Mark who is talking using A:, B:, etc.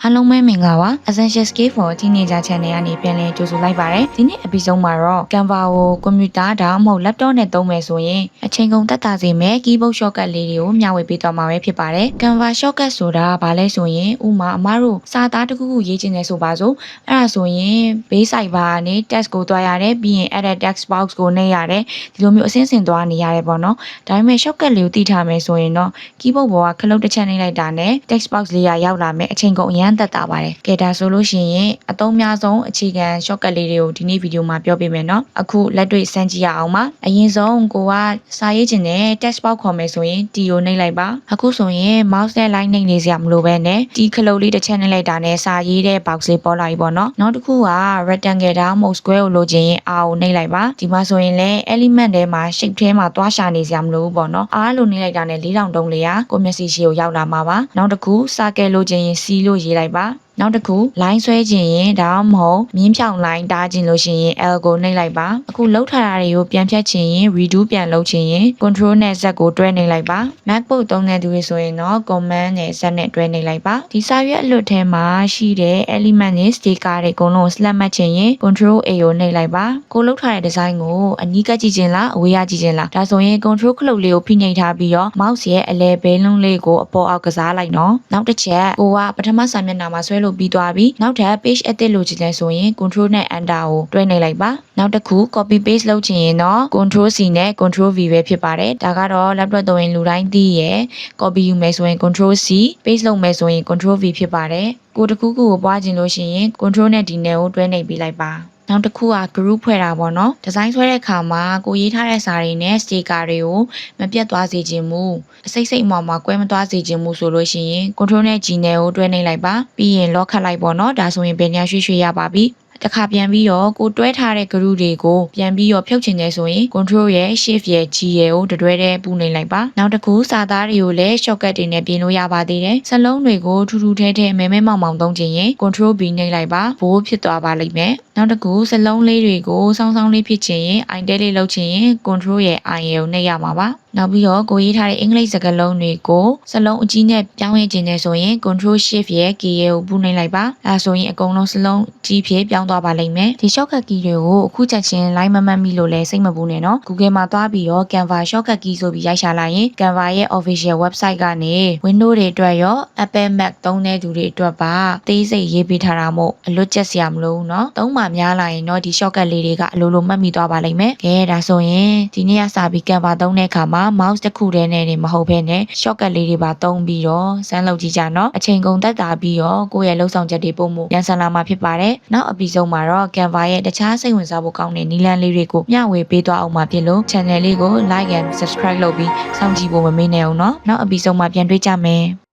A: အားလုံးပဲမင်္ဂလာပါ Essential Skill for Teenager Channel ကနေပြန်လည်ကြိုဆိုလိုက်ပါတယ်ဒီနေ့ episode မှာတော့ Canva ကိုကွန်ပျူတာဒါမှမဟုတ် laptop နဲ့သုံးမယ်ဆိုရင်အချိန်ကုန်သက်သာစေမယ့် keyboard shortcut လေးတွေကိုမျှဝေပေးသွားမှာပဲဖြစ်ပါတယ် Canva shortcut ဆိုတာဘာလဲဆိုရင်ဥမာအမားတို့စာသားတစ်ခုခုရေးချင်တယ်ဆိုပါစို့အဲ့ဒါဆိုရင် base site bar ကနေ text ကိုတွားရတယ်ပြီးရင် edit text box ကိုနှိပ်ရတယ်ဒီလိုမျိုးအဆင့်ဆင့်သွားနေရတယ်ပေါ့နော်ဒါပေမဲ့ shortcut လေးကိုတည်ထားမယ်ဆိုရင်တော့ keyboard ပေါ်ကခလုတ်တစ်ချက်နှိပ်လိုက်တာနဲ့ text box လေးရောက်လာမယ်အချိန်ကုန်အရန်သက်သာပါတယ်ကဲဒါဆိုလို့ရှိရင်အသုံးများဆုံးအခြေခံ shortcut လေးတွေကိုဒီနေ့ဗီဒီယိုမှာပြောပြမယ်နော်အခုလက်တွေ့စမ်းကြည့်ရအောင်ပါအရင်ဆုံးကိုကစာရေးချင်တဲ့ text box ခေါ်မယ်ဆိုရင် T ကိုနှိပ်လိုက်ပါအခုဆိုရင် mouse နဲ့ line နှိပ်နေစရာမလိုပဲနဲ့ T ခလုတ်လေးတစ်ချက်နှိပ်လိုက်တာနဲ့စာရေးတဲ့ box လေးပေါ်လာပြီပေါ့နော်နောက်တစ်ခုက rectangle ဒါမှမဟုတ် square ကိုလိုချင်ရင် R ကိုနှိပ်လိုက်ပါဒီမှာဆိုရင်လည်း element ထဲမှာ shape ထဲမှာသွားရှာနေစရာမလိုဘူးပေါ့နော် R လို့နှိပ်လိုက်တာနဲ့4000တုံးလေးကကိုမျက်စိရှိကိုရောက်လာမှာပါနောက်တစ်ခု circle လိုချင်ရင် C လို့ရေးလိုက်ပါနောက်တစ်ခု line ဆွဲခြင်းရင်ဒါမှမဟုတ်မြင်းဖြောင် line တားခြင်းလို့ရှိရင် L ကိုနှိပ်လိုက်ပါအခုလှုပ်ထားတာတွေကိုပြန်ဖြတ်ခြင်းရင် redo ပြန်လုပ်ခြင်းရင် control နဲ့ Z ကိုတွဲနှိပ်လိုက်ပါ MacBook သုံးတဲ့သူတွေဆိုရင်တော့ command နဲ့ Z နဲ့တွဲနှိပ်လိုက်ပါဒီစာရွက်အလွတ်ထဲမှာရှိတဲ့ element နဲ့ sticker တွေအကုန်လုံး select မှတ်ခြင်းရင် control A ကိုနှိပ်လိုက်ပါကိုလှုပ်ထားတဲ့ design ကိုအနီးကပ်ကြည့်ခြင်းလားအဝေးကကြည့်ခြင်းလားဒါဆိုရင် control ခလုတ်လေးကိုဖိနှိပ်ထားပြီးတော့ mouse ရဲ့အလဲဘဲလုံးလေးကိုအပေါ်အောက်ကစားလိုက်နော်နောက်တစ်ချက်ကိုကပထမစာမျက်နှာမှာဆွဲလို့ပြီးသွားပြီနောက်ထပ် page edit လုပ်ချင်တယ်ဆိုရင် control နဲ့ enter ကိုတွဲနှိပ်လိုက်ပါနောက်တစ်ခု copy paste လုပ်ချင်ရင်တော့ control C နဲ့ control V ပဲဖြစ်ပါတယ်ဒါကတော့ laptop သုံးရင်လူတိုင်းသိရယ် copy ယူမယ်ဆိုရင် control C paste လုပ်မယ်ဆိုရင် control V ဖြစ်ပါတယ်ကိုတစ်ခုခုကိုပွားခြင်းလို့ရှိရင် control နဲ့ D နဲ့ကိုတွဲနှိပ်ပေးလိုက်ပါနောက်တစ်ခုက group ဖွဲ့တာပေါ့နော်ဒီဇိုင်းဆွဲတဲ့အခါမှာကိုရေးထားတဲ့စာတွေနဲ့ sticker တွေကိုမပြတ်သွားစေချင်ဘူးအစိမ့်မှာကွဲမသွားစေချင်ဘူးဆိုလို့ရှိရင် control နဲ့ G နဲ့ကိုတွဲနှိပ်လိုက်ပါပြီးရင် lock ခတ်လိုက်ပေါ့နော်ဒါဆိုရင်ဘယ်နေရာရွှေ့ရပါပြီတခါပြန်ပြီးတော့ကိုတွဲထားတဲ့ group တွေကိုပြန်ပြီးတော့ဖြုတ်ချင်တယ်ဆိုရင် control ရဲ့ shift ရဲ့ G ရဲ့ကိုတွဲတဲ့ပူနေလိုက်ပါနောက်တစ်ခုစာသားတွေကိုလည်း shortcut တွေနဲ့ပြင်လို့ရပါသေးတယ်စလုံးတွေကိုထူထူထဲထဲမဲမဲမောင်မောင်သုံးချင်ရင် control B နှိပ်လိုက်ပါဘိုးဖြစ်သွားပါလိမ့်မယ်နောက်တစ်ခုစလုံးလေးတွေကိုစောင်းစောင်းလေးဖြစ်ချင်ရင် itel လေးလုပ်ချင်ရင် control ရဲ့ I ရဲ့ကိုနှိပ်ရမှာပါနောက်ပြီးတော့ကိုရေးထားတဲ့အင်္ဂလိပ်စကားလုံးတွေကိုစလုံးအကြီးနဲ့ပြောင်းရခြင်းနဲ့ဆိုရင် control shift ရဲ့ K ရဲ့ကိုပူနှိပ်လိုက်ပါအဲဆိုရင်အကုန်လုံးစလုံးကြီးဖြစ်ပြောင်းသွားပါလိမ့်မယ်ဒီ shortcut key တွေကိုအခုချက်ချင်း line မမှတ်မိလို့လည်းစိတ်မပူနဲ့နော် Google မှာသွားပြီးတော့ Canva shortcut key ဆိုပြီးရိုက်ရှာလိုက်ရင် Canva ရဲ့ official website ကနေ Windows တွေအတွက်ရော Apple Mac သုံးတဲ့သူတွေအတွက်ပါသေးစိတ်ရေးပေးထားတာမို့အလွတ်ကျက်စရာမလိုဘူးနော်သုံးမှများလာရင်တော့ဒီ shortcut လေးတွေကအလိုလိုမှတ်မိသွားပါလိမ့်မယ်ကဲဒါဆိုရင်ဒီနေ့ကစပြီး Canva သုံးတဲ့အခါမှာ mouse တစ်ခုတည်းနဲ့မဟုတ်ဘဲနဲ့ shortcut လေးတွေပါသုံးပြီးတော့စမ်းလုပ်ကြည့်ကြနော်အချိန်ကုန်သက်သာပြီးတော့ကိုယ့်ရဲ့လှုပ်ဆောင်ချက်တွေပုံမှုပြန်ဆန်လာမှာဖြစ်ပါတယ်နောက် episode မှာတော့ Canva ရဲ့တခြားစိတ်ဝင်စားဖို့ကောင်းတဲ့နည်းလမ်းလေးတွေကိုမျှဝေပေးသွားအောင်မှာဖြစ်လို့ channel လေးကို like and subscribe လုပ်ပြီးစောင့်ကြည့်ဖို့မမေ့နဲ့အောင်နော်နောက် episode မှာပြန်တွေ့ကြမယ်